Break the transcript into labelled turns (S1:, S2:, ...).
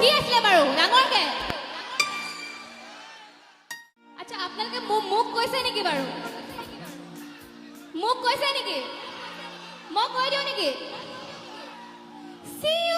S1: কি আছিলে বাৰু ডাঙৰকে আচ্ছা আপোনালোকে মোক কৈছে নেকি বাৰু মোক কৈছে নেকি মই কৈ দিওঁ নেকি See you